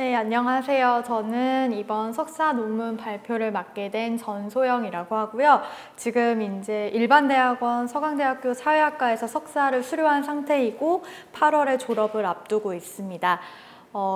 네, 안녕하세요. 저는 이번 석사 논문 발표를 맡게 된 전소영이라고 하고요. 지금 이제 일반대학원 서강대학교 사회학과에서 석사를 수료한 상태이고 8월에 졸업을 앞두고 있습니다.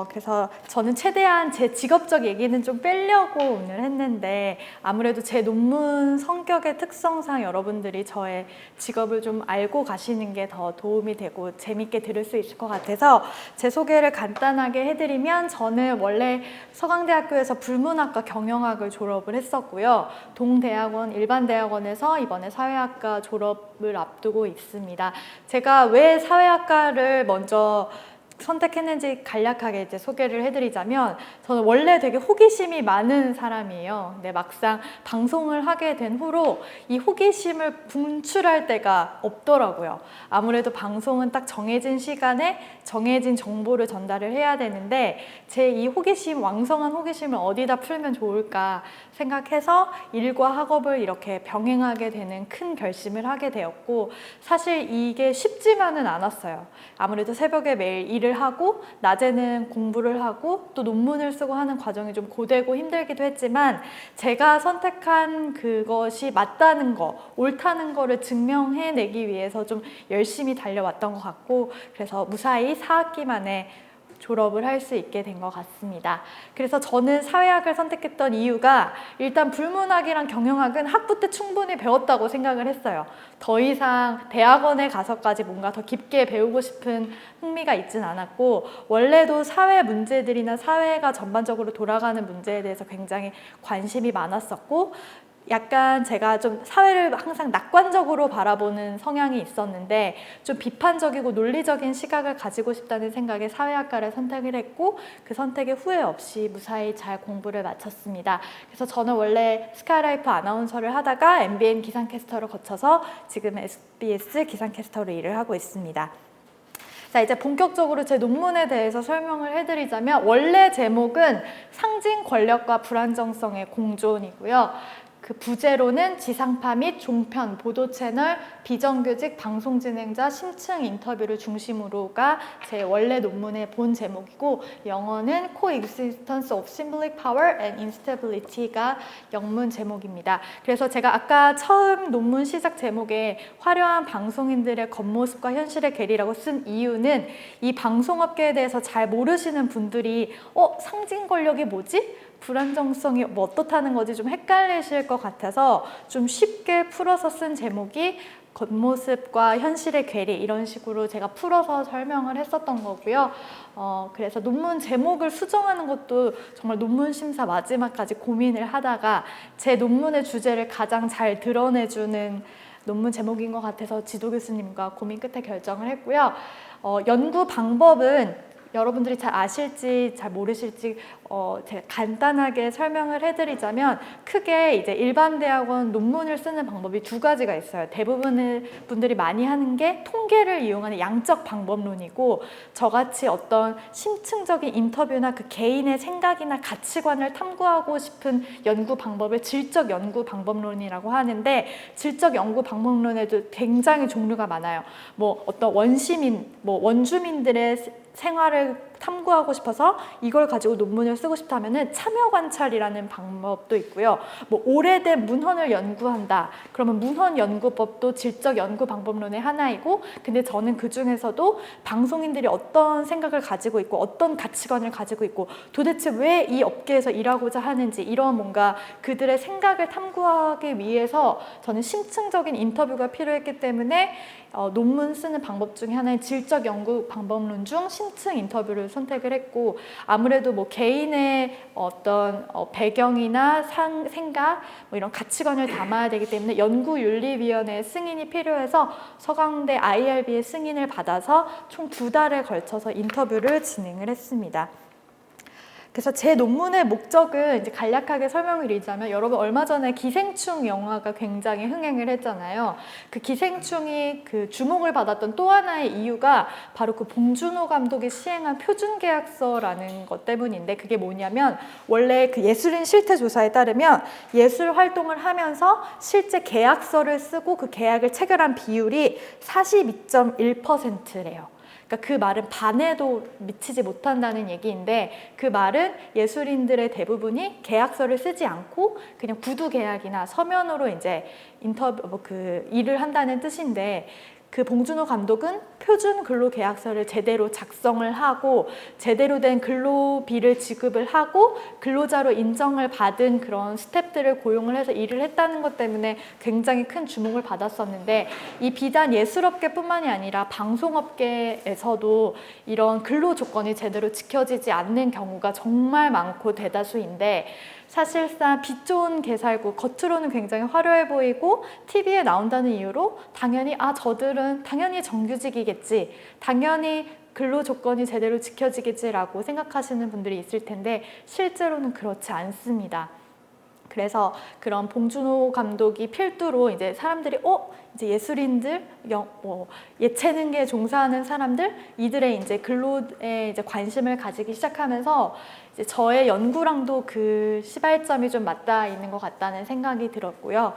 그래서 저는 최대한 제 직업적 얘기는 좀 빼려고 오늘 했는데 아무래도 제 논문 성격의 특성상 여러분들이 저의 직업을 좀 알고 가시는 게 더 도움이 되고 재밌게 들을 수 있을 것 같아서 제 소개를 간단하게 해드리면 저는 원래 서강대학교에서 불문학과 경영학을 졸업을 했었고요. 동대학원 일반대학원에서 이번에 사회학과 졸업을 앞두고 있습니다. 제가 왜 사회학과를 먼저 선택했는지 간략하게 이제 소개를 해드리자면 저는 원래 되게 호기심이 많은 사람이에요. 근데 막상 방송을 하게 된 후로 이 호기심을 분출할 데가 없더라고요. 아무래도 방송은 딱 정해진 시간에 정해진 정보를 전달을 해야 되는데 제 이 호기심, 왕성한 호기심을 어디다 풀면 좋을까 생각해서 일과 학업을 이렇게 병행하게 되는 큰 결심을 하게 되었고 사실 이게 쉽지만은 않았어요. 아무래도 새벽에 매일 일을 하고 낮에는 공부를 하고 또 논문을 쓰고 하는 과정이 좀 고되고 힘들기도 했지만 제가 선택한 그것이 맞다는 거, 옳다는 거를 증명해내기 위해서 좀 열심히 달려왔던 것 같고 그래서 무사히 4학기 만에 졸업을 할 수 있게 된 것 같습니다. 그래서 저는 사회학을 선택했던 이유가 일단 불문학이랑 경영학은 학부 때 충분히 배웠다고 생각을 했어요. 더 이상 대학원에 가서까지 뭔가 더 깊게 배우고 싶은 흥미가 있진 않았고 원래도 사회 문제들이나 사회가 전반적으로 돌아가는 문제에 대해서 굉장히 관심이 많았었고 약간 제가 좀 사회를 항상 낙관적으로 바라보는 성향이 있었는데 좀 비판적이고 논리적인 시각을 가지고 싶다는 생각에 사회학과를 선택을 했고 그 선택에 후회 없이 무사히 잘 공부를 마쳤습니다. 그래서 저는 원래 스카이라이프 아나운서를 하다가 MBN 기상캐스터를 거쳐서 지금 SBS 기상캐스터로 일을 하고 있습니다. 자, 이제 본격적으로 제 논문에 대해서 설명을 해드리자면 원래 제목은 상징 권력과 불안정성의 공존이고요. 그 부제로는 지상파 및 종편, 보도 채널, 비정규직 방송 진행자 심층 인터뷰를 중심으로가 제 원래 논문의 본 제목이고 영어는 Coexistence of Symbolic Power and Instability가 영문 제목입니다. 그래서 제가 아까 처음 논문 시작 제목에 화려한 방송인들의 겉모습과 현실의 괴리라고 쓴 이유는 이 방송업계에 대해서 잘 모르시는 분들이 상징 권력이 뭐지? 불안정성이 뭐 어떻다는 거지 좀 헷갈리실 것 같아서 좀 쉽게 풀어서 쓴 제목이 겉모습과 현실의 괴리 이런 식으로 제가 풀어서 설명을 했었던 거고요. 그래서 논문 제목을 수정하는 것도 정말 논문 심사 마지막까지 고민을 하다가 제 논문의 주제를 가장 잘 드러내주는 논문 제목인 것 같아서 지도 교수님과 고민 끝에 결정을 했고요. 연구 방법은 여러분들이 잘 아실지 잘 모르실지 제가 간단하게 설명을 해드리자면 크게 이제 일반 대학원 논문을 쓰는 방법이 두 가지가 있어요. 대부분의 분들이 많이 하는 게 통계를 이용하는 양적 방법론이고 저같이 어떤 심층적인 인터뷰나 그 개인의 생각이나 가치관을 탐구하고 싶은 연구 방법을 질적 연구 방법론이라고 하는데 질적 연구 방법론에도 굉장히 종류가 많아요. 뭐 어떤 원주민들의 생활을 탐구하고 싶어서 이걸 가지고 논문을 쓰고 싶다면은 참여 관찰이라는 방법도 있고요. 뭐 오래된 문헌을 연구한다. 그러면 문헌 연구법도 질적 연구 방법론의 하나이고, 근데 저는 그 중에서도 방송인들이 어떤 생각을 가지고 있고 어떤 가치관을 가지고 있고 도대체 왜 이 업계에서 일하고자 하는지 이런 뭔가 그들의 생각을 탐구하기 위해서 저는 심층적인 인터뷰가 필요했기 때문에 논문 쓰는 방법 중에 하나인 질적 연구 방법론 중 심층 인터뷰를 선택을 했고 아무래도 뭐 개인의 어떤 배경이나 생각 뭐 이런 가치관을 담아야 되기 때문에 연구윤리위원회의 승인이 필요해서 서강대 IRB의 승인을 받아서 총 2달에 걸쳐서 인터뷰를 진행을 했습니다. 그래서 제 논문의 목적은 이제 간략하게 설명을 드리자면 여러분 얼마 전에 기생충 영화가 굉장히 흥행을 했잖아요. 그 기생충이 그 주목을 받았던 또 하나의 이유가 바로 그 봉준호 감독이 시행한 표준계약서라는 것 때문인데 그게 뭐냐면 원래 그 예술인 실태조사에 따르면 예술 활동을 하면서 실제 계약서를 쓰고 그 계약을 체결한 비율이 42.1%래요. 그러니까 그러니까 그 말은 반에도 미치지 못한다는 얘기인데, 그 말은 예술인들의 대부분이 계약서를 쓰지 않고 그냥 구두 계약이나 서면으로 이제 인터뷰 그 일을 한다는 뜻인데, 그 봉준호 감독은 표준 근로계약서를 제대로 작성을 하고 제대로 된 근로비를 지급을 하고 근로자로 인정을 받은 그런 스태프들을 고용을 해서 일을 했다는 것 때문에 굉장히 큰 주목을 받았었는데, 이 비단 예술업계뿐만이 아니라 방송업계에서도 이런 근로 조건이 제대로 지켜지지 않는 경우가 정말 많고 대다수인데, 사실상 빛 좋은 개살구, 겉으로는 굉장히 화려해 보이고 TV에 나온다는 이유로 당연히 저들은 당연히 정규직이겠지, 당연히 근로 조건이 제대로 지켜지겠지라고 생각하시는 분들이 있을 텐데, 실제로는 그렇지 않습니다. 그래서 그런 봉준호 감독이 필두로 이제 사람들이 이제 예술인들, 예체능계에 종사하는 사람들, 이들의 이제 근로에 이제 관심을 가지기 시작하면서 이제 저의 연구랑도 그 시발점이 좀 맞닿아 있는 것 같다는 생각이 들었고요.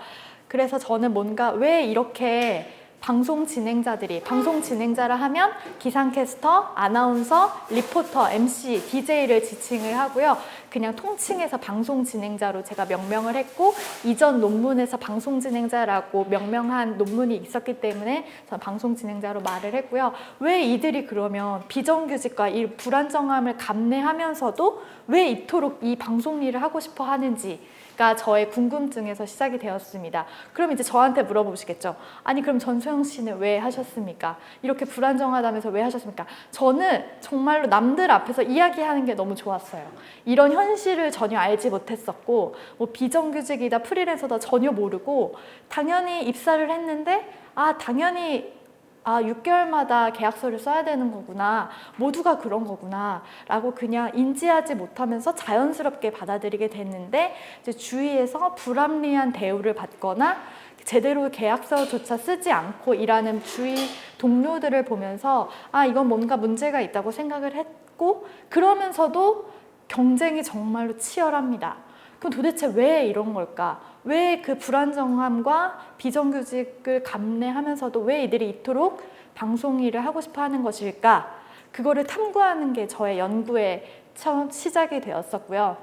그래서 저는 뭔가 왜 이렇게 방송 진행자라 하면 기상캐스터, 아나운서, 리포터, MC, DJ를 지칭을 하고요. 그냥 통칭해서 방송 진행자로 제가 명명을 했고, 이전 논문에서 방송 진행자라고 명명한 논문이 있었기 때문에 저는 방송 진행자로 말을 했고요. 왜 이들이 그러면 비정규직과 이 불안정함을 감내하면서도 왜 이토록 이 방송 일을 하고 싶어 하는지가 저의 궁금증에서 시작이 되었습니다. 그럼 이제 저한테 물어보시겠죠. 아니 그럼 전소영 씨는 왜 하셨습니까? 이렇게 불안정하다면서 왜 하셨습니까? 저는 정말로 남들 앞에서 이야기하는 게 너무 좋았어요. 이런 현실을 전혀 알지 못했었고, 뭐 비정규직이다 프리랜서다 전혀 모르고, 당연히 입사를 했는데 당연히 6개월마다 계약서를 써야 되는 거구나, 모두가 그런 거구나 라고 그냥 인지하지 못하면서 자연스럽게 받아들이게 됐는데, 이제 주위에서 불합리한 대우를 받거나 제대로 계약서조차 쓰지 않고 일하는 주위 동료들을 보면서 이건 뭔가 문제가 있다고 생각을 했고, 그러면서도 경쟁이 정말로 치열합니다. 그럼 도대체 왜 이런 걸까? 왜 그 불안정함과 비정규직을 감내하면서도 왜 이들이 이토록 방송 일을 하고 싶어 하는 것일까? 그거를 탐구하는 게 저의 연구의 처음 시작이 되었었고요.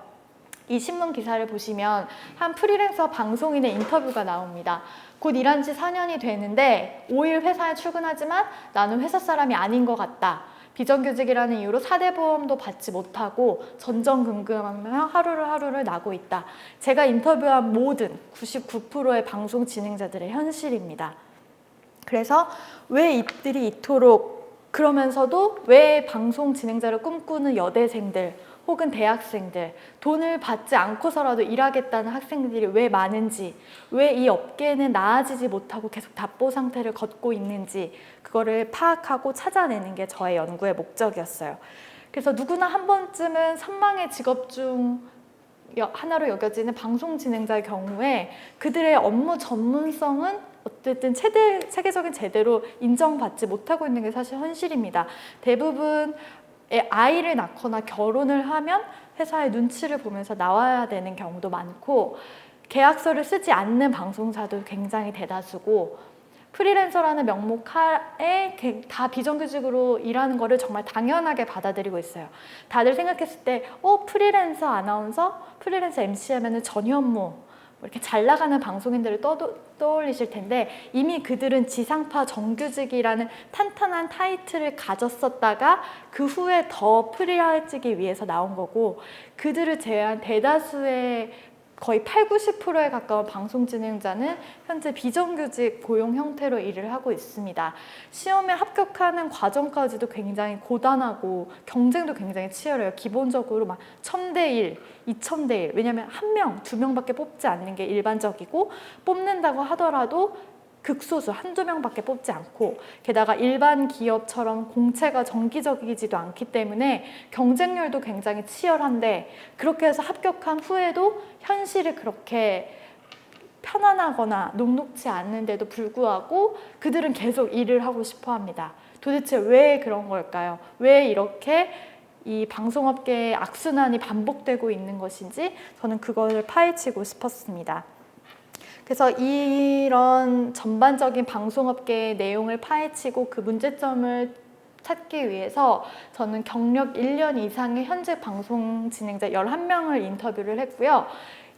이 신문 기사를 보시면 한 프리랜서 방송인의 인터뷰가 나옵니다. 곧 일한 지 4년이 되는데 5일 회사에 출근하지만 나는 회사 사람이 아닌 것 같다. 비정규직이라는 이유로 4대 보험도 받지 못하고 전전긍긍하며 하루를 나고 있다. 제가 인터뷰한 모든 99%의 방송 진행자들의 현실입니다. 그래서 왜 이들이 이토록, 그러면서도 왜 방송 진행자를 꿈꾸는 여대생들 혹은 대학생들, 돈을 받지 않고서라도 일하겠다는 학생들이 왜 많은지, 왜 이 업계는 나아지지 못하고 계속 답보 상태를 걷고 있는지, 그거를 파악하고 찾아내는 게 저의 연구의 목적이었어요. 그래서 누구나 한 번쯤은 선망의 직업 중 하나로 여겨지는 방송 진행자의 경우에 그들의 업무 전문성은 어쨌든 세계적인 제대로 인정받지 못하고 있는 게 사실 현실입니다. 대부분 아이를 낳거나 결혼을 하면 회사의 눈치를 보면서 나와야 되는 경우도 많고, 계약서를 쓰지 않는 방송사도 굉장히 대다수고, 프리랜서라는 명목하에 다 비정규직으로 일하는 거를 정말 당연하게 받아들이고 있어요. 다들 생각했을 때 프리랜서 아나운서, 프리랜서 MC 하면은 전현무, 이렇게 잘 나가는 방송인들을 떠올리실 텐데, 이미 그들은 지상파 정규직이라는 탄탄한 타이틀을 가졌었다가 그 후에 더 프리해지기 위해서 나온 거고, 그들을 제외한 대다수의 거의 80~90%에 가까운 방송 진행자는 현재 비정규직 고용 형태로 일을 하고 있습니다. 시험에 합격하는 과정까지도 굉장히 고단하고 경쟁도 굉장히 치열해요. 기본적으로 막 1000대1, 2000대1. 왜냐하면 1명, 2명밖에 뽑지 않는 게 일반적이고, 뽑는다고 하더라도 극소수, 한두 명밖에 뽑지 않고, 게다가 일반 기업처럼 공채가 정기적이지도 않기 때문에 경쟁률도 굉장히 치열한데, 그렇게 해서 합격한 후에도 현실이 그렇게 편안하거나 녹록지 않는데도 불구하고 그들은 계속 일을 하고 싶어 합니다. 도대체 왜 그런 걸까요? 왜 이렇게 이 방송업계의 악순환이 반복되고 있는 것인지 저는 그걸 파헤치고 싶었습니다. 그래서 이런 전반적인 방송업계의 내용을 파헤치고 그 문제점을 찾기 위해서 저는 경력 1년 이상의 현직 방송 진행자 11명을 인터뷰를 했고요.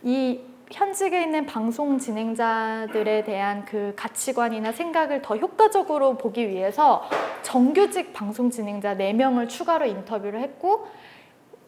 이 현직에 있는 방송 진행자들에 대한 그 가치관이나 생각을 더 효과적으로 보기 위해서 정규직 방송 진행자 4명을 추가로 인터뷰를 했고,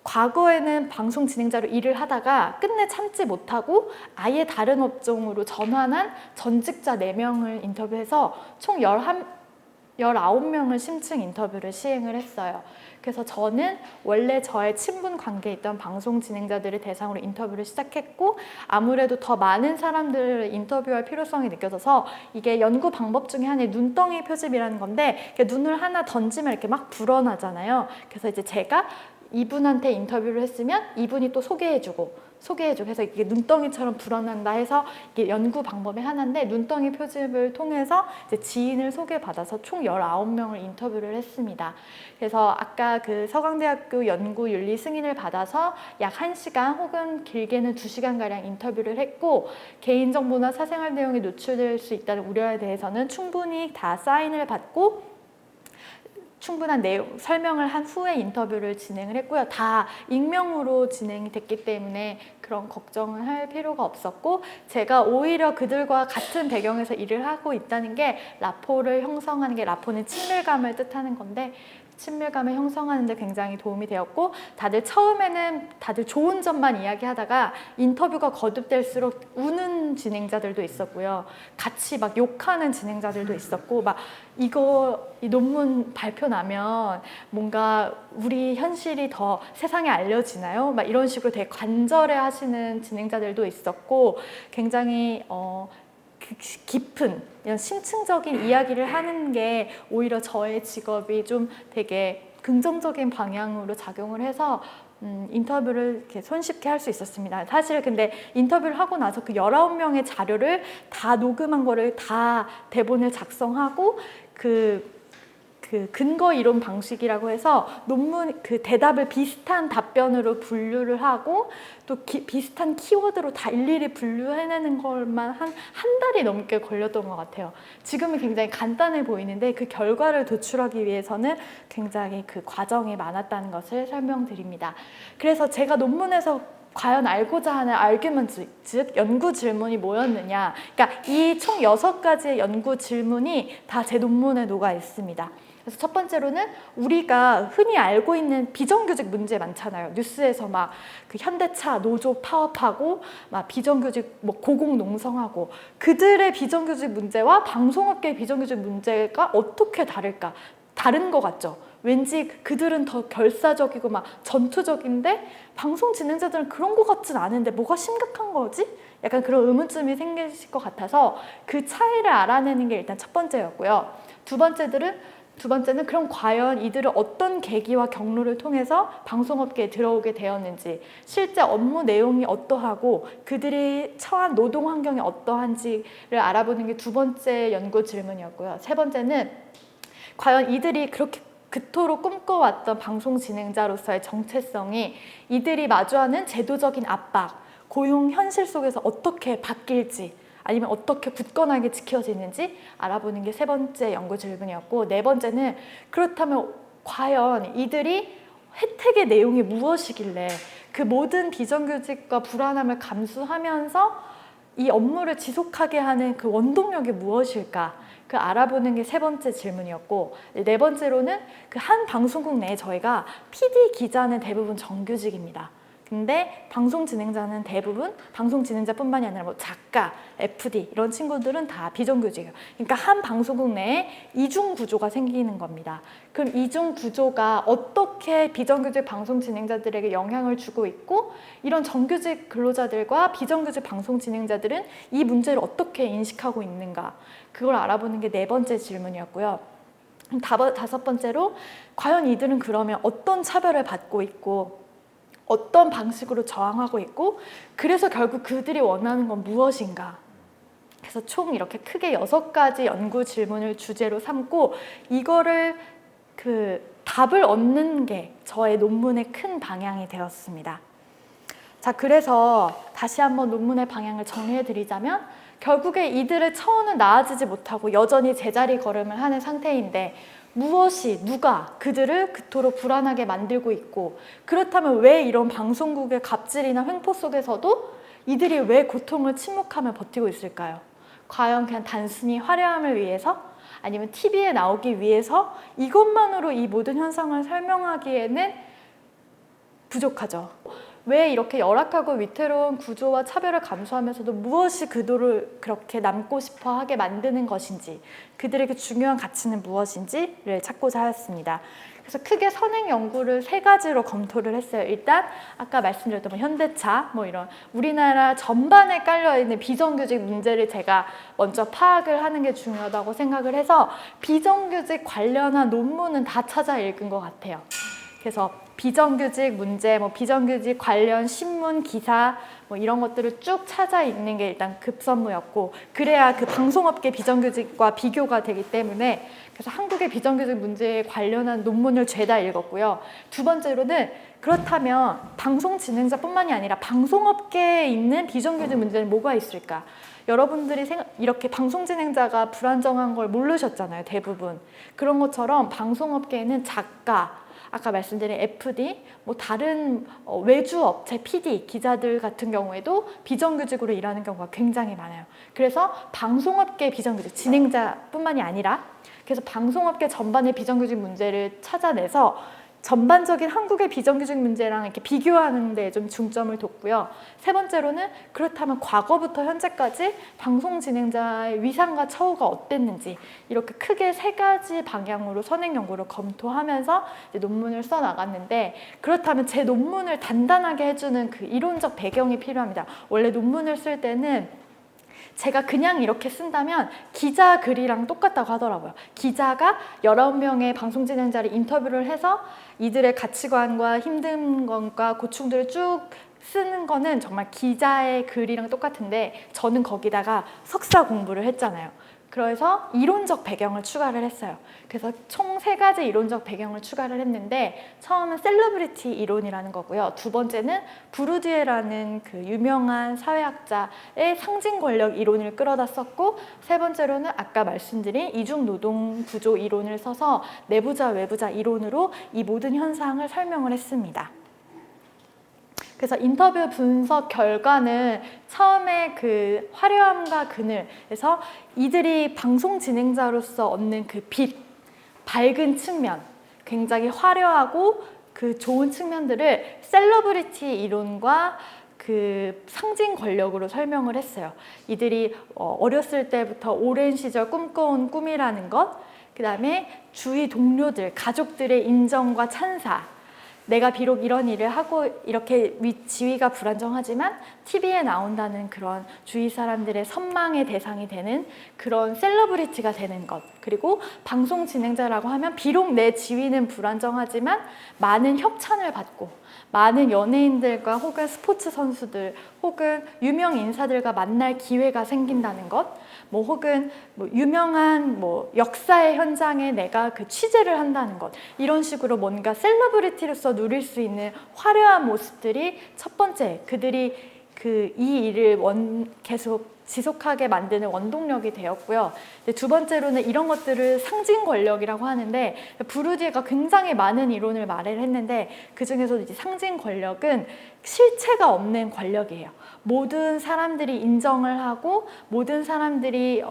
과거에는 방송 진행자로 일을 하다가 끝내 참지 못하고 아예 다른 업종으로 전환한 전직자 4명을 인터뷰해서 총 19명을 심층 인터뷰를 시행을 했어요. 그래서 저는 원래 저의 친분 관계에 있던 방송 진행자들을 대상으로 인터뷰를 시작했고, 아무래도 더 많은 사람들을 인터뷰할 필요성이 느껴져서, 이게 연구 방법 중에 하나의 눈덩이 표집이라는 건데, 눈을 하나 던지면 이렇게 막 불어나잖아요. 그래서 이제 제가 이분한테 인터뷰를 했으면 이분이 또 소개해주고 해서 이게 눈덩이처럼 불어난다 해서 이게 연구 방법의 하나인데, 눈덩이 표집을 통해서 이제 지인을 소개받아서 총 19명을 인터뷰를 했습니다. 그래서 아까 그 서강대학교 연구윤리 승인을 받아서 약 1시간 혹은 길게는 2시간가량 인터뷰를 했고, 개인정보나 사생활 내용이 노출될 수 있다는 우려에 대해서는 충분히 다 사인을 받고 충분한 내용, 설명을 한 후에 인터뷰를 진행을 했고요. 다 익명으로 진행이 됐기 때문에 그런 걱정을 할 필요가 없었고, 제가 오히려 그들과 같은 배경에서 일을 하고 있다는 게 라포를 형성하는 게, 라포는 친밀감을 뜻하는 건데 친밀감을 형성하는 데 굉장히 도움이 되었고, 다들 처음에는 다들 좋은 점만 이야기하다가 인터뷰가 거듭될수록 우는 진행자들도 있었고요. 같이 막 욕하는 진행자들도 있었고, 막 이 논문 발표 나면 뭔가 우리 현실이 더 세상에 알려지나요? 막 이런 식으로 되게 간절해 하시는 진행자들도 있었고, 굉장히 깊은 이런 심층적인 이야기를 하는 게 오히려 저의 직업이 좀 되게 긍정적인 방향으로 작용을 해서 인터뷰를 이렇게 손쉽게 할 수 있었습니다. 사실 근데 인터뷰를 하고 나서 그 19명의 자료를 다 녹음한 거를 다 대본을 작성하고 그 근거 이론 방식이라고 해서 논문 그 대답을 비슷한 답변으로 분류를 하고 또 비슷한 키워드로 다 일일이 분류해내는 것만 한 달이 넘게 걸렸던 것 같아요. 지금은 굉장히 간단해 보이는데 그 결과를 도출하기 위해서는 굉장히 그 과정이 많았다는 것을 설명드립니다. 그래서 제가 논문에서 과연 알고자 하는 아르규먼트, 즉 연구 질문이 뭐였느냐, 그러니까 이 총 6가지의 연구 질문이 다 제 논문에 녹아 있습니다. 그래서 첫 번째로는 우리가 흔히 알고 있는 비정규직 문제 많잖아요. 뉴스에서 막 그 현대차 노조 파업하고 막 비정규직 뭐 고공농성하고, 그들의 비정규직 문제와 방송업계의 비정규직 문제가 어떻게 다를까? 다른 것 같죠? 왠지 그들은 더 결사적이고 막 전투적인데 방송 진행자들은 그런 것 같진 않은데 뭐가 심각한 거지? 약간 그런 의문점이 생기실 것 같아서 그 차이를 알아내는 게 일단 첫 번째였고요. 두 번째는 그럼 과연 이들은 어떤 계기와 경로를 통해서 방송업계에 들어오게 되었는지, 실제 업무 내용이 어떠하고 그들이 처한 노동 환경이 어떠한지를 알아보는 게 두 번째 연구 질문이었고요. 세 번째는 과연 이들이 그렇게 그토록 꿈꿔왔던 방송 진행자로서의 정체성이 이들이 마주하는 제도적인 압박, 고용 현실 속에서 어떻게 바뀔지, 아니면 어떻게 굳건하게 지켜지는지 알아보는 게 세 번째 연구 질문이었고, 네 번째는 그렇다면 과연 이들이 혜택의 내용이 무엇이길래 그 모든 비정규직과 불안함을 감수하면서 이 업무를 지속하게 하는 그 원동력이 무엇일까? 그 알아보는 게 세 번째 질문이었고, 네 번째로는 그 한 방송국 내에 저희가 PD 기자는 대부분 정규직입니다. 근데 방송 진행자는 대부분, 방송 진행자뿐만이 아니라 뭐 작가, FD 이런 친구들은 다 비정규직이에요. 그러니까 한 방송국 내에 이중 구조가 생기는 겁니다. 그럼 이중 구조가 어떻게 비정규직 방송 진행자들에게 영향을 주고 있고, 이런 정규직 근로자들과 비정규직 방송 진행자들은 이 문제를 어떻게 인식하고 있는가, 그걸 알아보는 게 네 번째 질문이었고요. 다섯 번째로 과연 이들은 그러면 어떤 차별을 받고 있고 어떤 방식으로 저항하고 있고, 그래서 결국 그들이 원하는 건 무엇인가. 그래서 총 이렇게 크게 6가지 연구 질문을 주제로 삼고 이거를 답을 얻는 게 저의 논문의 큰 방향이 되었습니다. 자, 그래서 다시 한번 논문의 방향을 정리해 드리자면, 결국에 이들의 처우는 나아지지 못하고 여전히 제자리 걸음을 하는 상태인데, 무엇이, 누가 그들을 그토록 불안하게 만들고 있고, 그렇다면 왜 이런 방송국의 갑질이나 횡포 속에서도 이들이 왜 고통을 침묵하며 버티고 있을까요? 과연 그냥 단순히 화려함을 위해서? 아니면 TV에 나오기 위해서? 이것만으로 이 모든 현상을 설명하기에는 부족하죠. 왜 이렇게 열악하고 위태로운 구조와 차별을 감수하면서도 무엇이 그들을 그렇게 남고 싶어 하게 만드는 것인지, 그들에게 중요한 가치는 무엇인지를 찾고자 하였습니다. 그래서 크게 선행 연구를 3가지로 검토를 했어요. 일단 아까 말씀드렸던 현대차, 이런 우리나라 전반에 깔려있는 비정규직 문제를 제가 먼저 파악을 하는 게 중요하다고 생각을 해서 비정규직 관련한 논문은 다 찾아 읽은 것 같아요. 그래서 비정규직 문제, 비정규직 관련 신문, 기사 이런 것들을 쭉 찾아 읽는 게 일단 급선무였고, 그래야 그 방송업계 비정규직과 비교가 되기 때문에, 그래서 한국의 비정규직 문제에 관련한 논문을 죄다 읽었고요. 2번째로는 그렇다면 방송 진행자뿐만이 아니라 방송업계에 있는 비정규직 문제는 뭐가 있을까? 여러분들이 이렇게 방송 진행자가 불안정한 걸 모르셨잖아요, 대부분. 그런 것처럼 방송업계에는 작가, 아까 말씀드린 FD, 다른 외주 업체 PD, 기자들 같은 경우에도 비정규직으로 일하는 경우가 굉장히 많아요. 그래서 방송업계 비정규직, 진행자뿐만이 아니라 그래서 방송업계 전반의 비정규직 문제를 찾아내서 전반적인 한국의 비정규직 문제랑 이렇게 비교하는 데 좀 중점을 뒀고요. 3번째로는 그렇다면 과거부터 현재까지 방송 진행자의 위상과 처우가 어땠는지, 이렇게 크게 3가지 방향으로 선행 연구를 검토하면서 이제 논문을 써 나갔는데, 그렇다면 제 논문을 단단하게 해주는 그 이론적 배경이 필요합니다. 원래 논문을 쓸 때는 제가 그냥 이렇게 쓴다면 기자 글이랑 똑같다고 하더라고요. 기자가 19명의 방송 진행자를 인터뷰를 해서 이들의 가치관과 힘든 것과 고충들을 쭉 쓰는 거는 정말 기자의 글이랑 똑같은데, 저는 거기다가 석사 공부를 했잖아요. 그래서 이론적 배경을 추가를 했어요. 그래서 총 3가지 이론적 배경을 추가를 했는데, 처음은 셀러브리티 이론이라는 거고요. 2번째는 부르디에라는 그 유명한 사회학자의 상징 권력 이론을 끌어다 썼고, 3번째로는 아까 말씀드린 이중 노동 구조 이론을 써서 내부자 외부자 이론으로 이 모든 현상을 설명을 했습니다. 그래서 인터뷰 분석 결과는 처음에 그 화려함과 그늘에서 이들이 방송 진행자로서 얻는 그 빛, 밝은 측면, 굉장히 화려하고 그 좋은 측면들을 셀러브리티 이론과 그 상징 권력으로 설명을 했어요. 이들이 어렸을 때부터 오랜 시절 꿈꿔온 꿈이라는 것, 그 다음에 주위 동료들, 가족들의 인정과 찬사, 내가 비록 이런 일을 하고 이렇게 지위가 불안정하지만 TV에 나온다는 그런 주위 사람들의 선망의 대상이 되는 그런 셀러브리티가 되는 것, 그리고 방송 진행자라고 하면 비록 내 지위는 불안정하지만 많은 협찬을 받고 많은 연예인들과 혹은 스포츠 선수들 혹은 유명 인사들과 만날 기회가 생긴다는 것, 혹은 유명한 역사의 현장에 내가 그 취재를 한다는 것, 이런 식으로 뭔가 셀러브리티로서 누릴 수 있는 화려한 모습들이 첫 번째, 그들이 이 일을 계속 지속하게 만드는 원동력이 되었고요. 2번째로는 이런 것들을 상징 권력이라고 하는데, 부르디에가 굉장히 많은 이론을 말을 했는데 그 중에서도 이제 상징 권력은 실체가 없는 권력이에요. 모든 사람들이 인정을 하고 모든 사람들이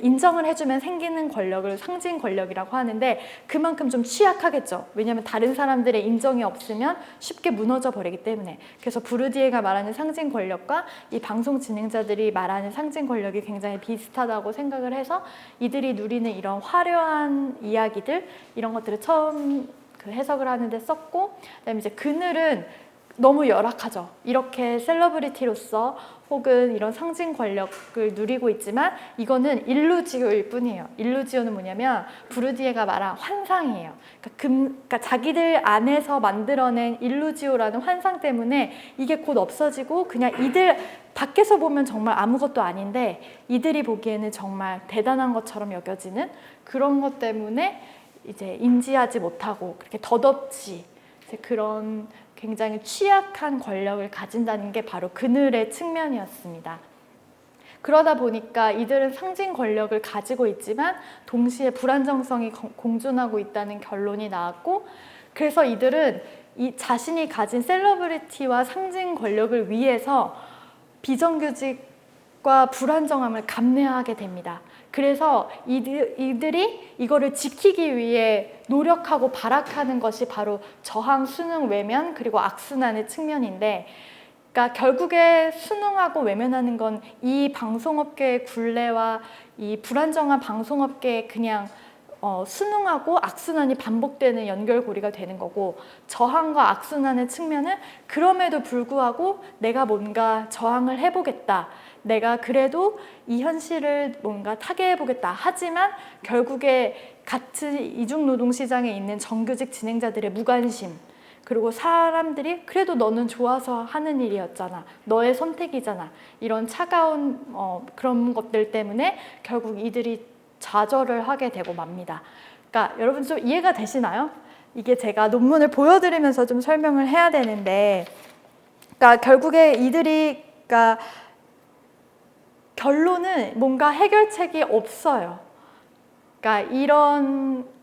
인정을 해주면 생기는 권력을 상징 권력이라고 하는데, 그만큼 좀 취약하겠죠. 왜냐하면 다른 사람들의 인정이 없으면 쉽게 무너져 버리기 때문에. 그래서 부르디에가 말하는 상징 권력과 이 방송 진행자들이 말하는 상징 권력이 굉장히 비슷하다고 생각을 해서 이들이 누리는 이런 화려한 이야기들, 이런 것들을 처음 해석을 하는데 썼고, 그다음에 이제 그늘은 너무 열악하죠. 이렇게 셀러브리티로서 혹은 이런 상징 권력을 누리고 있지만 이거는 일루지오일 뿐이에요. 일루지오는 뭐냐면 부르디에가 말한 환상이에요. 그러니까 자기들 안에서 만들어낸 일루지오라는 환상 때문에 이게 곧 없어지고 그냥 이들 밖에서 보면 정말 아무것도 아닌데 이들이 보기에는 정말 대단한 것처럼 여겨지는 그런 것 때문에 이제 인지하지 못하고 그렇게 덧없이 이제 그런 굉장히 취약한 권력을 가진다는 게 바로 그늘의 측면이었습니다. 그러다 보니까 이들은 상징 권력을 가지고 있지만 동시에 불안정성이 공존하고 있다는 결론이 나왔고, 그래서 이들은 이 자신이 가진 셀러브리티와 상징 권력을 위해서 비정규직과 불안정함을 감내하게 됩니다. 그래서 이들이 이거를 지키기 위해 노력하고 발악하는 것이 바로 저항, 순응, 외면, 그리고 악순환의 측면인데, 그러니까 결국에 순응하고 외면하는 건 이 방송업계의 굴레와 이 불안정한 방송업계에 그냥 순응하고 악순환이 반복되는 연결고리가 되는 거고, 저항과 악순환의 측면은 그럼에도 불구하고 내가 뭔가 저항을 해보겠다, 내가 그래도 이 현실을 뭔가 타개해보겠다, 하지만 결국에 같은 이중노동시장에 있는 정규직 진행자들의 무관심, 그리고 사람들이 그래도 너는 좋아서 하는 일이었잖아, 너의 선택이잖아, 이런 차가운 그런 것들 때문에 결국 이들이 좌절을 하게 되고 맙니다. 그러니까 여러분 좀 이해가 되시나요? 이게 제가 논문을 보여드리면서 좀 설명을 해야 되는데, 그러니까 결국에 이들이, 그러니까 결론은 뭔가 해결책이 없어요. 그러니까 이런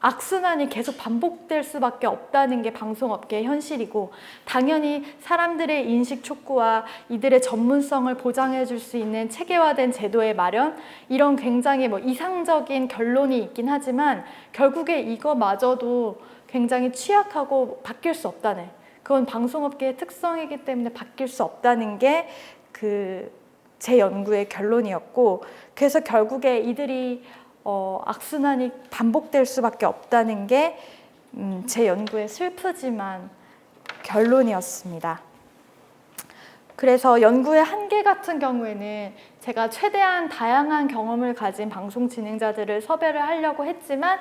악순환이 계속 반복될 수밖에 없다는 게 방송업계의 현실이고, 당연히 사람들의 인식 촉구와 이들의 전문성을 보장해 줄 수 있는 체계화된 제도의 마련, 이런 굉장히 이상적인 결론이 있긴 하지만 결국에 이거마저도 굉장히 취약하고 바뀔 수 없다는, 그건 방송업계의 특성이기 때문에 바뀔 수 없다는 게 제 연구의 결론이었고, 그래서 결국에 이들이 악순환이 반복될 수밖에 없다는 게 제 연구의 슬프지만 결론이었습니다. 그래서 연구의 한계 같은 경우에는 제가 최대한 다양한 경험을 가진 방송 진행자들을 섭외를 하려고 했지만,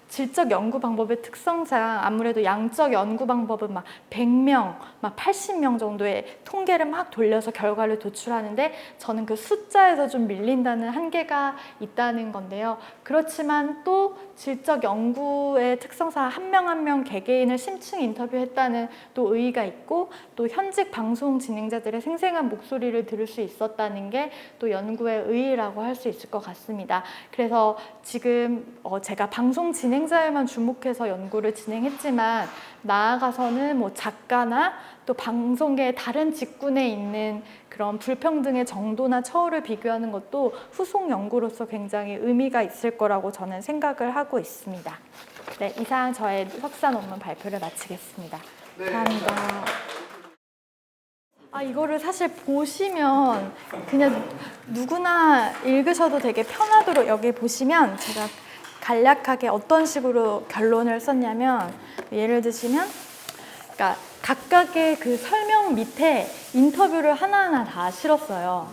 질적 연구 방법의 특성상 아무래도 양적 연구 방법은 막 100명, 막 80명 정도의 통계를 막 돌려서 결과를 도출하는데, 저는 그 숫자에서 좀 밀린다는 한계가 있다는 건데요. 그렇지만 또 질적 연구의 특성상 한 명 한 명 개개인을 심층 인터뷰했다는 또 의의가 있고, 또 현직 방송 진행자들의 생생한 목소리를 들을 수 있었다는 게 또 연구의 의의라고 할 수 있을 것 같습니다. 그래서 지금 제가 방송 진행자에만 주목해서 연구를 진행했지만, 나아가서는 작가나 또 방송계의 다른 직군에 있는 그런 불평등의 정도나 처우를 비교하는 것도 후속 연구로서 굉장히 의미가 있을 거라고 저는 생각을 하고 있습니다. 네, 이상 저의 석사 논문 발표를 마치겠습니다. 감사합니다. 이거를 사실 보시면 그냥 누구나 읽으셔도 되게 편하도록, 여기 보시면 제가 간략하게 어떤 식으로 결론을 썼냐면, 예를 드시면, 그러니까 각각의 그 설명 밑에 인터뷰를 하나하나 다 실었어요.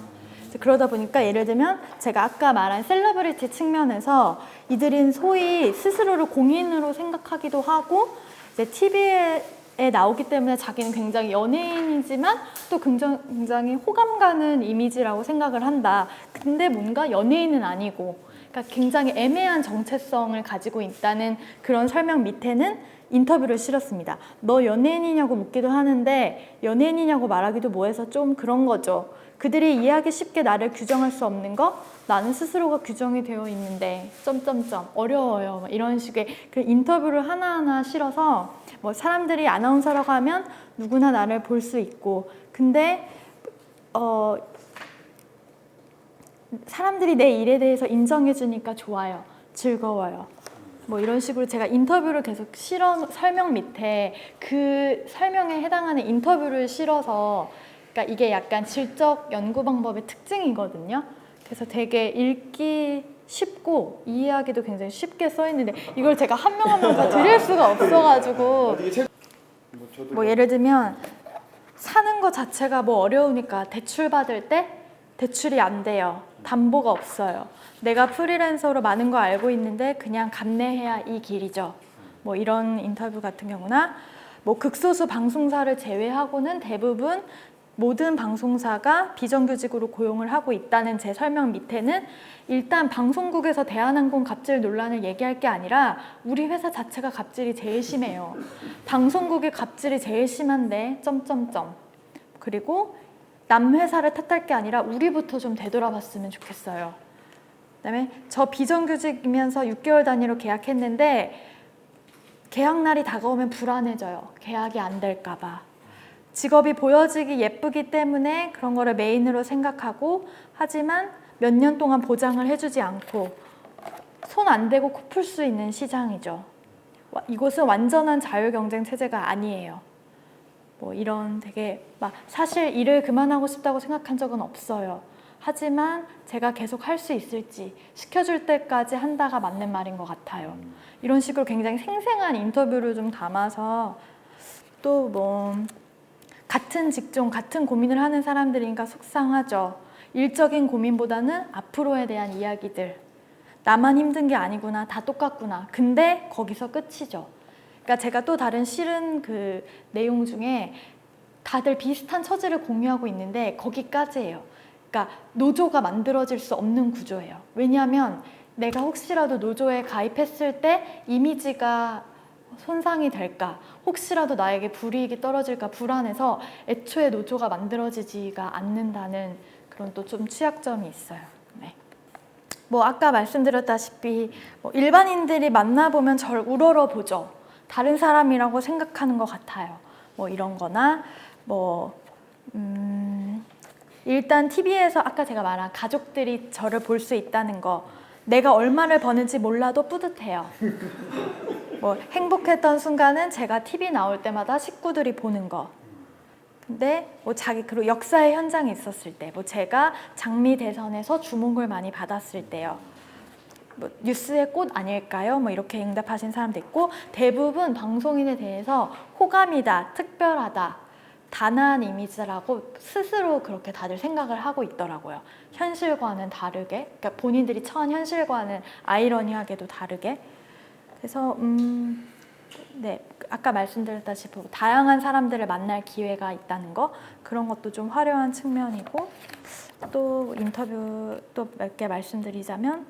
그러다 보니까 예를 들면 제가 아까 말한 셀러브리티 측면에서 이들은 소위 스스로를 공인으로 생각하기도 하고, 이제 TV에 나오기 때문에 자기는 굉장히 연예인이지만 또 굉장히 호감 가는 이미지라고 생각을 한다. 근데 뭔가 연예인은 아니고, 그러니까 굉장히 애매한 정체성을 가지고 있다는 그런 설명 밑에는 인터뷰를 실었습니다. 너 연예인이냐고 묻기도 하는데 연예인이냐고 말하기도 뭐해서 좀 그런 거죠. 그들이 이해하기 쉽게 나를 규정할 수 없는 거, 나는 스스로가 규정이 되어 있는데 점점점 어려워요, 이런 식의 그 인터뷰를 하나하나 실어서, 사람들이 아나운서라고 하면 누구나 나를 볼 수 있고, 근데 사람들이 내 일에 대해서 인정해 주니까 좋아요, 즐거워요, 이런 식으로 제가 인터뷰를 계속 설명 밑에 그 설명에 해당하는 인터뷰를 실어서, 그러니까 이게 약간 질적 연구 방법의 특징이거든요. 그래서 되게 읽기 쉽고 이해하기도 굉장히 쉽게 써 있는데, 이걸 제가 한 명 한 명 다 드릴 수가 없어가지고, 예를 들면 사는 것 자체가 어려우니까 대출 받을 때 대출이 안 돼요. 담보가 없어요. 내가 프리랜서로 많은 거 알고 있는데 그냥 감내해야 이 길이죠. 이런 인터뷰 같은 경우나, 극소수 방송사를 제외하고는 대부분 모든 방송사가 비정규직으로 고용을 하고 있다는 제 설명 밑에는, 일단 방송국에서 대한항공 갑질 논란을 얘기할 게 아니라 우리 회사 자체가 갑질이 제일 심해요. 방송국의 갑질이 제일 심한데 점점점. 그리고 남 회사를 탓할 게 아니라 우리부터 좀 되돌아봤으면 좋겠어요. 그다음에 저 비정규직이면서 6개월 단위로 계약했는데 계약 날이 다가오면 불안해져요. 계약이 안 될까 봐. 직업이 보여지기 예쁘기 때문에 그런 거를 메인으로 생각하고, 하지만 몇 년 동안 보장을 해주지 않고 손 안 대고 코 풀 수 있는 시장이죠. 이곳은 완전한 자유경쟁 체제가 아니에요. 뭐 이런 되게 막 사실 일을 그만하고 싶다고 생각한 적은 없어요. 하지만 제가 계속 할 수 있을지 시켜줄 때까지 한다가 맞는 말인 것 같아요. 이런 식으로 굉장히 생생한 인터뷰를 좀 담아서, 또 뭐 같은 직종, 같은 고민을 하는 사람들이니까 속상하죠. 일적인 고민보다는 앞으로에 대한 이야기들. 나만 힘든 게 아니구나, 다 똑같구나. 근데 거기서 끝이죠. 그러니까 제가 또 다른 실은 그 내용 중에 다들 비슷한 처지를 공유하고 있는데 거기까지예요. 그러니까 노조가 만들어질 수 없는 구조예요. 왜냐하면 내가 혹시라도 노조에 가입했을 때 이미지가 손상이 될까, 혹시라도 나에게 불이익이 떨어질까 불안해서 애초에 노조가 만들어지지가 않는다는 그런 또 좀 취약점이 있어요. 네. 뭐 아까 말씀드렸다시피 뭐 일반인들이 만나보면 절 우러러 보죠. 다른 사람이라고 생각하는 것 같아요. 뭐 이런 거나 뭐 일단 TV에서 아까 제가 말한 가족들이 저를 볼 수 있다는 거, 내가 얼마를 버는지 몰라도 뿌듯해요. 뭐 행복했던 순간은 제가 TV 나올 때마다 식구들이 보는 거. 근데 뭐 그리고 역사의 현장에 있었을 때, 뭐 제가 장미 대선에서 주목을 많이 받았을 때요. 뭐 뉴스의 꽃 아닐까요? 뭐 이렇게 응답하신 사람도 있고, 대부분 방송인에 대해서 호감이다, 특별하다, 단아한 이미지라고 스스로 그렇게 다들 생각을 하고 있더라고요. 현실과는 다르게, 그러니까 본인들이 처한 현실과는 아이러니하게도 다르게. 그래서 네, 아까 말씀드렸다시피 다양한 사람들을 만날 기회가 있다는 거, 그런 것도 좀 화려한 측면이고, 또 인터뷰 또 몇 개 말씀드리자면,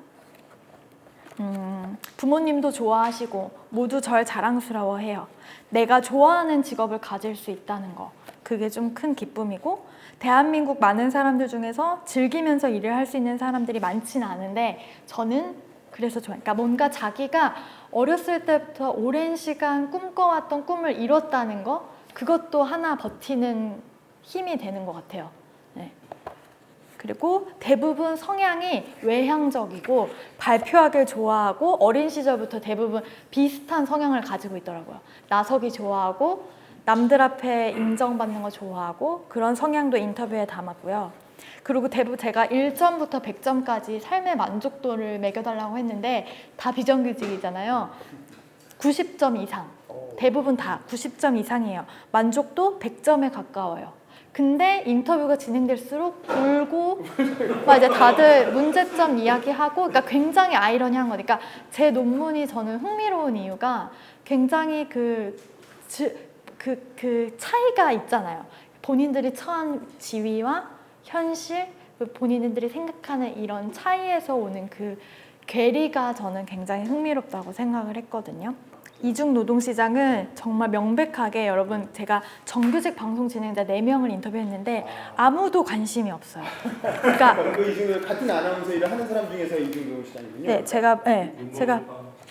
부모님도 좋아하시고 모두 절 자랑스러워해요. 내가 좋아하는 직업을 가질 수 있다는 거, 그게 좀 큰 기쁨이고, 대한민국 많은 사람들 중에서 즐기면서 일을 할 수 있는 사람들이 많지는 않은데 저는 그래서 좋아요. 그러니까 뭔가 자기가 어렸을 때부터 오랜 시간 꿈꿔왔던 꿈을 이뤘다는 거, 그것도 하나 버티는 힘이 되는 것 같아요. 네. 그리고 대부분 성향이 외향적이고 발표하길 좋아하고 어린 시절부터 대부분 비슷한 성향을 가지고 있더라고요. 나서기 좋아하고 남들 앞에 인정받는 거 좋아하고, 그런 성향도 인터뷰에 담았고요. 그리고 대부분 제가 1점부터 100점까지 삶의 만족도를 매겨달라고 했는데 다 비정규직이잖아요. 90점 이상. 대부분 다 90점 이상이에요. 만족도 100점에 가까워요. 근데 인터뷰가 진행될수록 울고 막 이제 다들 문제점 이야기하고, 그러니까 굉장히 아이러니한 거니까 제 논문이 저는 흥미로운 이유가 굉장히 그 차이가 있잖아요. 본인들이 처한 지위와 현실, 본인들이 생각하는 이런 차이에서 오는 그 괴리가 저는 굉장히 흥미롭다고 생각을 했거든요. 이중 노동시장은 정말 명백하게, 여러분 제가 정규직 방송 진행자 4명을 인터뷰했는데 아무도 관심이 없어요. 그러니까 그 이중 같은 아나운서 일을 하는 사람 중에서 이중 노동시장이군요. 네,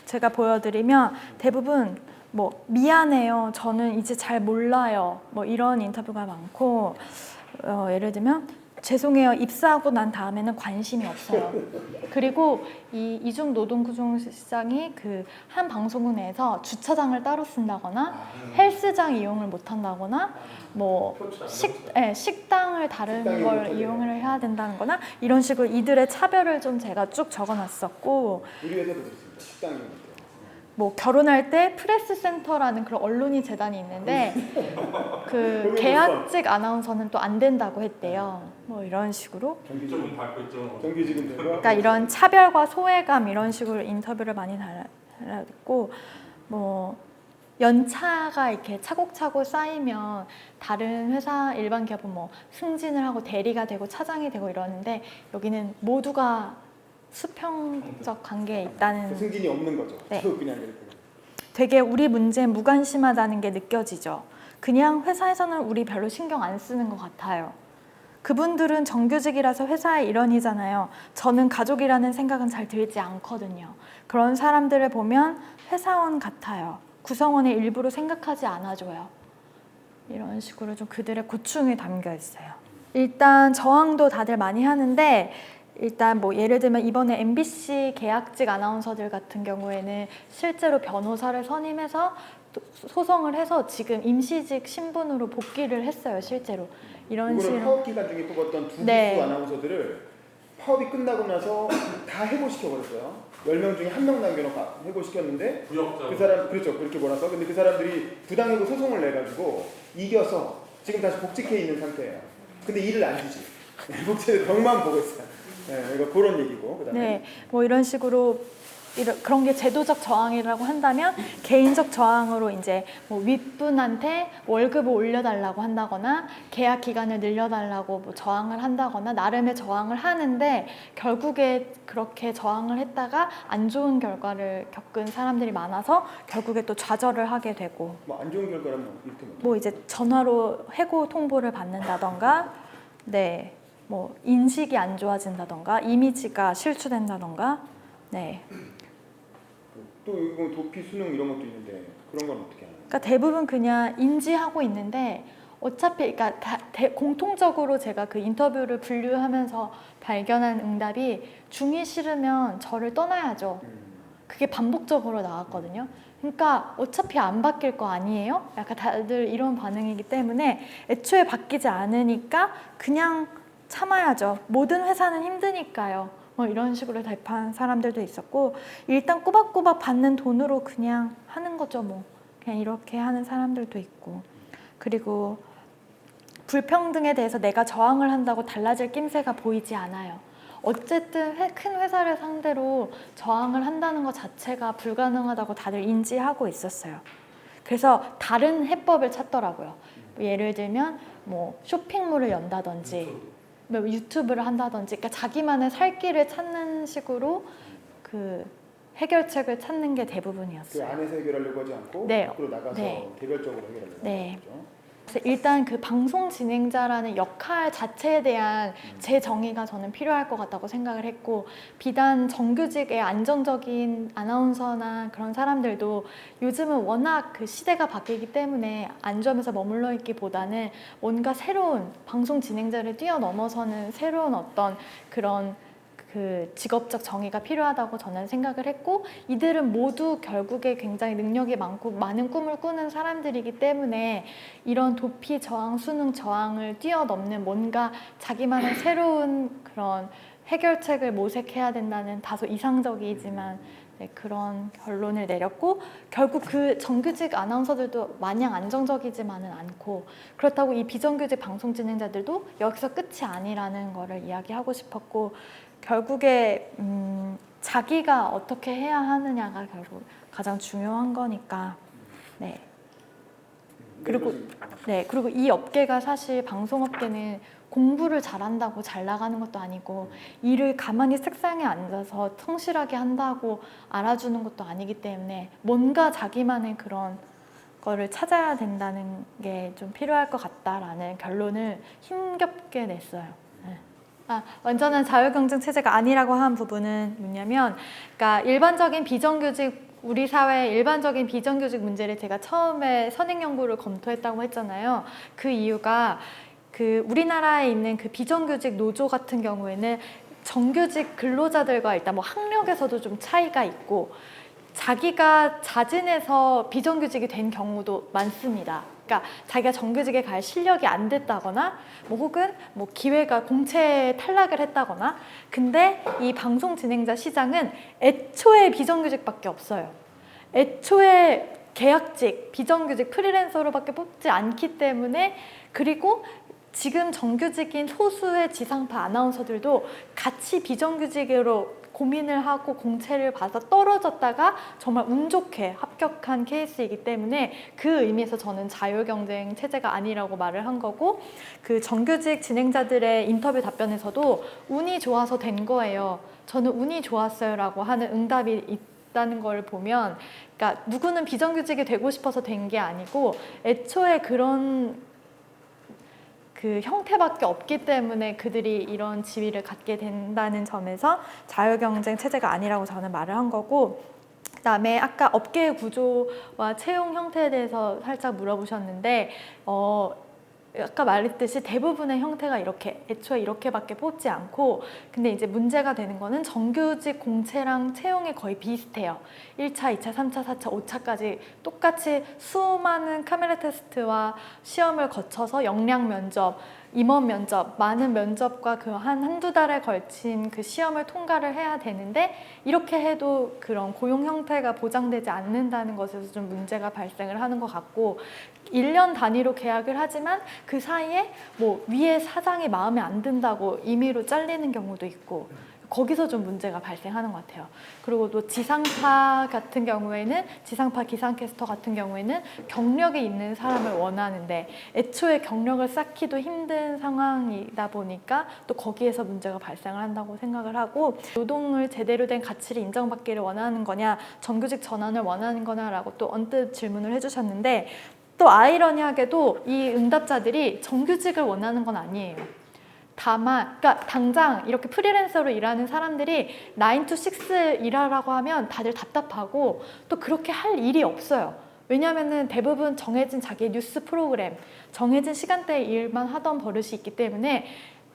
제가 보여드리면 대부분 뭐 미안해요, 저는 이제 잘 몰라요, 뭐 이런 인터뷰가 많고, 예를 들면 죄송해요, 입사하고 난 다음에는 관심이 없어요. 그리고 이 이중 노동 구조 시장이 그 한 방송국에서 주차장을 따로 쓴다거나 헬스장 이용을 못 한다거나 뭐 식당을 다른 걸 이용을 해야 된다는 거나 이런 식으로 이들의 차별을 좀 제가 쭉 적어놨었고, 우리 회사도 그렇습니다. 식당이 뭐 결혼할 때 프레스 센터라는 그런 언론인 재단이 있는데 그 계약직 아나운서는 또 안 된다고 했대요. 뭐 이런 식으로. 정규직은 밟고 있죠. 정규직은 되고. 그러니까 이런 차별과 소외감, 이런 식으로 인터뷰를 많이 달았고, 뭐 연차가 이렇게 차곡차곡 쌓이면 다른 회사 일반 기업은 뭐 승진을 하고 대리가 되고 차장이 되고 이러는데 여기는 모두가 수평적 관계에 있다는. 승진이 없는 거죠. 네. 그냥 이렇게. 되게 우리 문제에 무관심하다는 게 느껴지죠. 그냥 회사에서는 우리 별로 신경 안 쓰는 것 같아요. 그분들은 정규직이라서 회사의 일원이잖아요. 저는 가족이라는 생각은 잘 들지 않거든요. 그런 사람들을 보면 회사원 같아요. 구성원의 일부로 생각하지 않아줘요. 이런 식으로 좀 그들의 고충이 담겨 있어요. 일단 저항도 다들 많이 하는데 일단 뭐 예를 들면 이번에 MBC 계약직 아나운서들 같은 경우에는 실제로 변호사를 선임해서 소송을 해서 지금 임시직 신분으로 복귀를 했어요. 실제로. 이런 이거는 식으로. 파업 기간 중에 뽑았던 두 네. 기수 아나운서들을 파업이 끝나고 나서 다 해고시켜버렸어요. 10명 중에 1명 남겨놓고 해고시켰는데 부역자. 그 사람 그렇죠 그렇게 몰아서 근데 그 사람들이 부당해고 소송을 내가지고 이겨서 지금 다시 복직해 있는 상태예요. 근데 일을 안 주지. 복직해서 벽만 보고 있어요. 네, 이거 그런 얘기고 그다음에 네, 뭐 이런 식으로 그런 게 제도적 저항이라고 한다면 개인적 저항으로 이제 뭐 윗분한테 월급을 올려달라고 한다거나 계약 기간을 늘려달라고 뭐 저항을 한다거나 나름의 저항을 하는데 결국에 그렇게 저항을 했다가 안 좋은 결과를 겪은 사람들이 많아서 결국에 또 좌절을 하게 되고 뭐 안 좋은 결과라면 이렇게 뭐 이제 전화로 해고 통보를 받는다던가 네, 뭐 인식이 안 좋아진다던가 이미지가 실추된다던가 네. 또 이거 도피 수능 이런 것도 있는데 그런 건 어떻게 하나요? 그러니까 대부분 그냥 인지하고 있는데 어차피 그러니까 공통적으로 제가 그 인터뷰를 분류하면서 발견한 응답이 중이 싫으면 저를 떠나야죠. 그게 반복적으로 나왔거든요. 그러니까 어차피 안 바뀔 거 아니에요? 약간 다들 이런 반응이기 때문에 애초에 바뀌지 않으니까 그냥 참아야죠. 모든 회사는 힘드니까요. 뭐 이런 식으로 대답한 사람들도 있었고 일단 꼬박꼬박 받는 돈으로 그냥 하는 거죠. 뭐 그냥 이렇게 하는 사람들도 있고 그리고 불평등에 대해서 내가 저항을 한다고 달라질 낌새가 보이지 않아요. 어쨌든 큰 회사를 상대로 저항을 한다는 것 자체가 불가능하다고 다들 인지하고 있었어요. 그래서 다른 해법을 찾더라고요. 예를 들면 뭐 쇼핑몰을 연다든지 뭐 유튜브를 한다든지 그러니까 자기만의 살 길을 찾는 식으로 그 해결책을 찾는 게 그 대부분이었어요. 안에서 해결하려고 하지 않고 네. 밖으로 나가서 네. 개별적으로 해결하려고 네. 하는 거죠. 그래서 일단 그 방송 진행자라는 역할 자체에 대한 재정의가 저는 필요할 것 같다고 생각을 했고 비단 정규직의 안정적인 아나운서나 그런 사람들도 요즘은 워낙 그 시대가 바뀌기 때문에 안주하면서 머물러 있기보다는 뭔가 새로운 방송 진행자를 뛰어넘어서는 새로운 어떤 그런 그 직업적 정의가 필요하다고 저는 생각을 했고 이들은 모두 결국에 굉장히 능력이 많고 많은 꿈을 꾸는 사람들이기 때문에 이런 도피 저항, 수능 저항을 뛰어넘는 뭔가 자기만의 새로운 그런 해결책을 모색해야 된다는 다소 이상적이지만 네, 그런 결론을 내렸고 결국 그 정규직 아나운서들도 마냥 안정적이지만은 않고 그렇다고 이 비정규직 방송 진행자들도 여기서 끝이 아니라는 거를 이야기하고 싶었고 결국에 자기가 어떻게 해야 하느냐가 결국 가장 중요한 거니까 네. 그리고 그리고 이 업계가 사실 방송업계는 공부를 잘한다고 잘 나가는 것도 아니고 일을 가만히 책상에 앉아서 성실하게 한다고 알아주는 것도 아니기 때문에 뭔가 자기만의 그런 거를 찾아야 된다는 게 좀 필요할 것 같다라는 결론을 힘겹게 냈어요. 완전한 자유경쟁 체제가 아니라고 한 부분은 뭐냐면 그러니까 일반적인 비정규직 우리 사회의 일반적인 비정규직 문제를 제가 처음에 선행 연구를 검토했다고 했잖아요. 그 이유가 그 우리나라에 있는 그 비정규직 노조 같은 경우에는 정규직 근로자들과 일단 뭐 학력에서도 좀 차이가 있고 자기가 자진해서 비정규직이 된 경우도 많습니다. 그러니까 자기가 정규직에 갈 실력이 안 됐다거나 뭐 혹은 뭐 기회가 공채에 탈락을 했다거나 근데 이 방송 진행자 시장은 애초에 비정규직밖에 없어요. 애초에 계약직, 비정규직, 프리랜서로밖에 뽑지 않기 때문에 그리고 지금 정규직인 소수의 지상파 아나운서들도 같이 비정규직으로 고민을 하고 공채를 봐서 떨어졌다가 정말 운 좋게 합격한 케이스이기 때문에 그 의미에서 저는 자유경쟁 체제가 아니라고 말을 한 거고 그 정규직 진행자들의 인터뷰 답변에서도 운이 좋아서 된 거예요. 저는 운이 좋았어요 라고 하는 응답이 있다는 걸 보면 그러니까 누구는 비정규직이 되고 싶어서 된 게 아니고 애초에 그런 그 형태밖에 없기 때문에 그들이 이런 지위를 갖게 된다는 점에서 자유경쟁 체제가 아니라고 저는 말을 한 거고, 그다음에 아까 업계의 구조와 채용 형태에 대해서 살짝 물어보셨는데 아까 말했듯이 대부분의 형태가 이렇게 애초에 이렇게밖에 뽑지 않고, 근데 이제 문제가 되는 거는 정규직 공채랑 채용이 거의 비슷해요. 1차, 2차, 3차, 4차, 5차까지 똑같이 수많은 카메라 테스트와 시험을 거쳐서 역량 면접, 임원 면접, 많은 면접과 그 한두 달에 걸친 그 시험을 통과를 해야 되는데, 이렇게 해도 그런 고용 형태가 보장되지 않는다는 것에서 좀 문제가 발생을 하는 것 같고, 1년 단위로 계약을 하지만 그 사이에 뭐 위에 사장이 마음에 안 든다고 임의로 잘리는 경우도 있고, 거기서 좀 문제가 발생하는 것 같아요. 그리고 또 지상파 같은 경우에는, 지상파 기상캐스터 같은 경우에는 경력이 있는 사람을 원하는데 애초에 경력을 쌓기도 힘든 상황이다 보니까 또 거기에서 문제가 발생을 한다고 생각을 하고, 노동을 제대로 된 가치를 인정받기를 원하는 거냐, 정규직 전환을 원하는 거냐라고 또 언뜻 질문을 해주셨는데, 또 아이러니하게도 이 응답자들이 정규직을 원하는 건 아니에요. 다만, 그러니까 당장 이렇게 프리랜서로 일하는 사람들이 9 to 6 일하라고 하면 다들 답답하고 또 그렇게 할 일이 없어요. 왜냐하면 대부분 정해진 자기의 뉴스 프로그램, 정해진 시간대에 일만 하던 버릇이 있기 때문에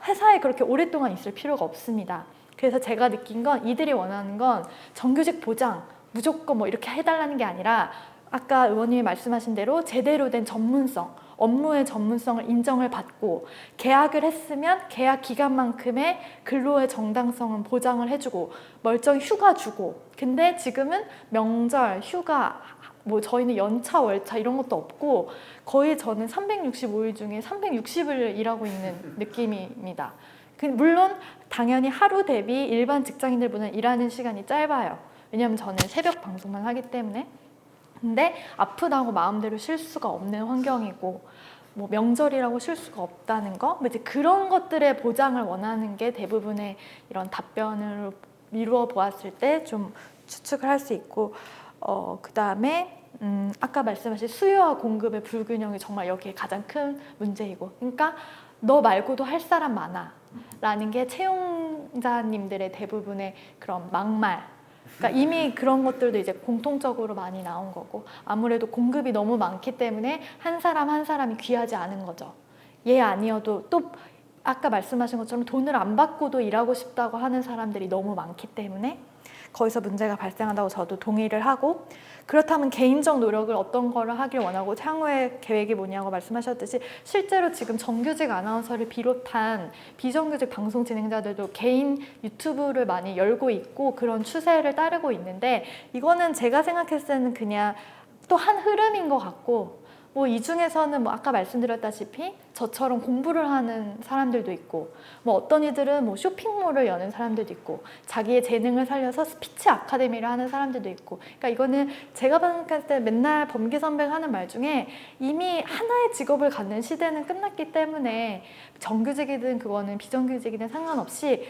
회사에 그렇게 오랫동안 있을 필요가 없습니다. 그래서 제가 느낀 건, 이들이 원하는 건 정규직 보장, 무조건 뭐 이렇게 해달라는 게 아니라, 아까 의원님이 말씀하신 대로 제대로 된 전문성, 업무의 전문성을 인정을 받고, 계약을 했으면 계약 기간만큼의 근로의 정당성은 보장을 해주고, 멀쩡히 휴가 주고. 근데 지금은 명절, 휴가, 뭐 저희는 연차, 월차 이런 것도 없고, 거의 저는 365일 중에 360을 일하고 있는 느낌입니다. 물론 당연히 하루 대비 일반 직장인들보다는 일하는 시간이 짧아요. 왜냐하면 저는 새벽 방송만 하기 때문에. 근데 아프다고 마음대로 쉴 수가 없는 환경이고, 뭐 명절이라고 쉴 수가 없다는 거, 이제 그런 것들의 보장을 원하는 게 대부분의 이런 답변을 미루어 보았을 때 좀 추측을 할 수 있고, 그 다음에 아까 말씀하신 수요와 공급의 불균형이 정말 여기에 가장 큰 문제이고, 그러니까 너 말고도 할 사람 많아 라는 게 채용자님들의 대부분의 그런 막말. 그러니까 이미 그런 것들도 이제 공통적으로 많이 나온 거고, 아무래도 공급이 너무 많기 때문에 한 사람 한 사람이 귀하지 않은 거죠. 얘 아니어도 또 아까 말씀하신 것처럼 돈을 안 받고도 일하고 싶다고 하는 사람들이 너무 많기 때문에 거기서 문제가 발생한다고 저도 동의를 하고, 그렇다면 개인적 노력을 어떤 거를 하길 원하고 향후의 계획이 뭐냐고 말씀하셨듯이, 실제로 지금 정규직 아나운서를 비롯한 비정규직 방송 진행자들도 개인 유튜브를 많이 열고 있고 그런 추세를 따르고 있는데, 이거는 제가 생각했을 때는 그냥 또 한 흐름인 것 같고, 뭐 이 중에서는 뭐 아까 말씀드렸다시피 저처럼 공부를 하는 사람들도 있고, 뭐 어떤 이들은 뭐 쇼핑몰을 여는 사람들도 있고, 자기의 재능을 살려서 스피치 아카데미를 하는 사람들도 있고. 그러니까 이거는 제가 생각할 때 맨날 범기 선배가 하는 말 중에, 이미 하나의 직업을 갖는 시대는 끝났기 때문에 정규직이든 그거는 비정규직이든 상관없이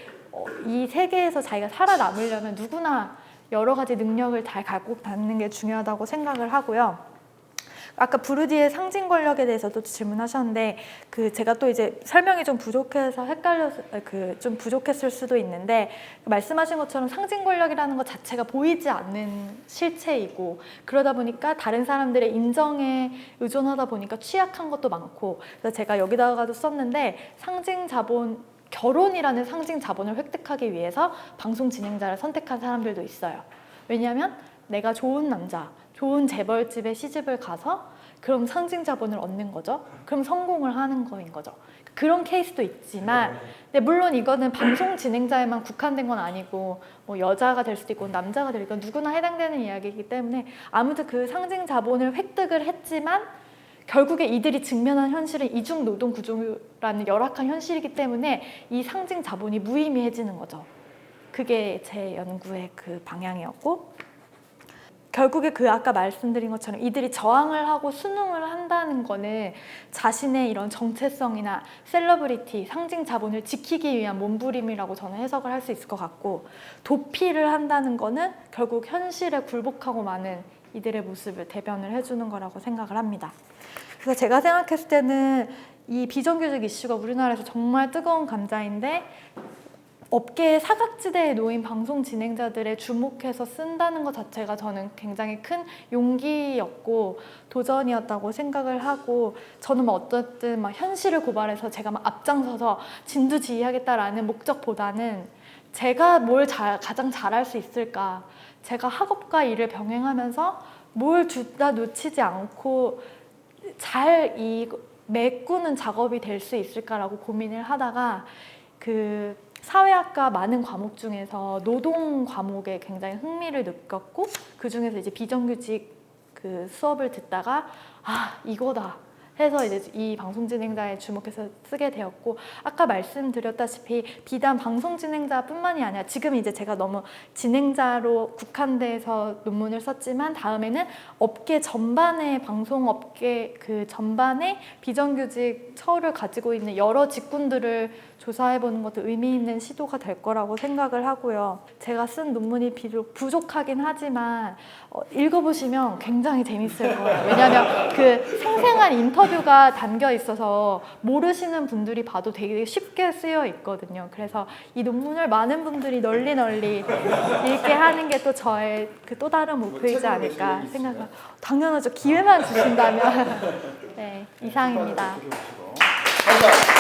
이 세계에서 자기가 살아남으려면 누구나 여러 가지 능력을 잘 갖고 다니는 게 중요하다고 생각을 하고요. 아까 부르디의 상징 권력에 대해서도 질문하셨는데, 제가 또 이제 설명이 좀 부족해서 좀 부족했을 수도 있는데, 말씀하신 것처럼 상징 권력이라는 것 자체가 보이지 않는 실체이고, 그러다 보니까 다른 사람들의 인정에 의존하다 보니까 취약한 것도 많고, 그래서 제가 여기다가도 썼는데, 상징 자본, 결혼이라는 상징 자본을 획득하기 위해서 방송 진행자를 선택한 사람들도 있어요. 왜냐하면 내가 좋은 남자, 좋은 재벌집에 시집을 가서 그럼 상징 자본을 얻는 거죠. 그럼 성공을 하는 거인 거죠. 그런 케이스도 있지만, 근데 물론 이거는 방송 진행자에만 국한된 건 아니고, 뭐 여자가 될 수도 있고 남자가 될 수도 있고 누구나 해당되는 이야기이기 때문에, 아무튼 그 상징 자본을 획득을 했지만 결국에 이들이 직면한 현실은 이중 노동 구조라는 열악한 현실이기 때문에 이 상징 자본이 무의미해지는 거죠. 그게 제 연구의 그 방향이었고, 결국에 아까 말씀드린 것처럼 이들이 저항을 하고 순응을 한다는 거는 자신의 이런 정체성이나 셀러브리티, 상징 자본을 지키기 위한 몸부림이라고 저는 해석을 할 수 있을 것 같고, 도피를 한다는 거는 결국 현실에 굴복하고 마는 이들의 모습을 대변을 해주는 거라고 생각을 합니다. 그래서 제가 생각했을 때는 이 비정규직 이슈가 우리나라에서 정말 뜨거운 감자인데 업계의 사각지대에 놓인 방송 진행자들의 주목해서 쓴다는 것 자체가 저는 굉장히 큰 용기였고 도전이었다고 생각을 하고, 저는 뭐 어쨌든 막 현실을 고발해서 제가 막 앞장서서 진두지휘하겠다라는 목적보다는 제가 뭘 가장 잘할 수 있을까, 제가 학업과 일을 병행하면서 뭘 둘 다 놓치지 않고 잘 메꾸는 작업이 될 수 있을까라고 고민을 하다가 그 사회학과 많은 과목 중에서 노동 과목에 굉장히 흥미를 느꼈고, 그 중에서 이제 비정규직 그 수업을 듣다가 이거다 해서 이제 이 방송 진행자에 주목해서 쓰게 되었고, 아까 말씀드렸다시피 비단 방송 진행자뿐만이 아니라 지금 이제 제가 너무 진행자로 국한돼서 논문을 썼지만 다음에는 업계 전반의 방송업계 그 전반의 비정규직 처우를 가지고 있는 여러 직군들을 조사해보는 것도 의미 있는 시도가 될 거라고 생각을 하고요. 제가 쓴 논문이 비록 부족하긴 하지만 읽어보시면 굉장히 재밌을 거예요. 왜냐하면 그 생생한 인터뷰가 담겨 있어서 모르시는 분들이 봐도 되게 쉽게 쓰여 있거든요. 그래서 이 논문을 많은 분들이 널리 읽게 하는 게 또 저의 그 또 다른 목표이지 않을까 생각합니다. 당연하죠. 기회만 주신다면. 네, 이상입니다. 감사합니다.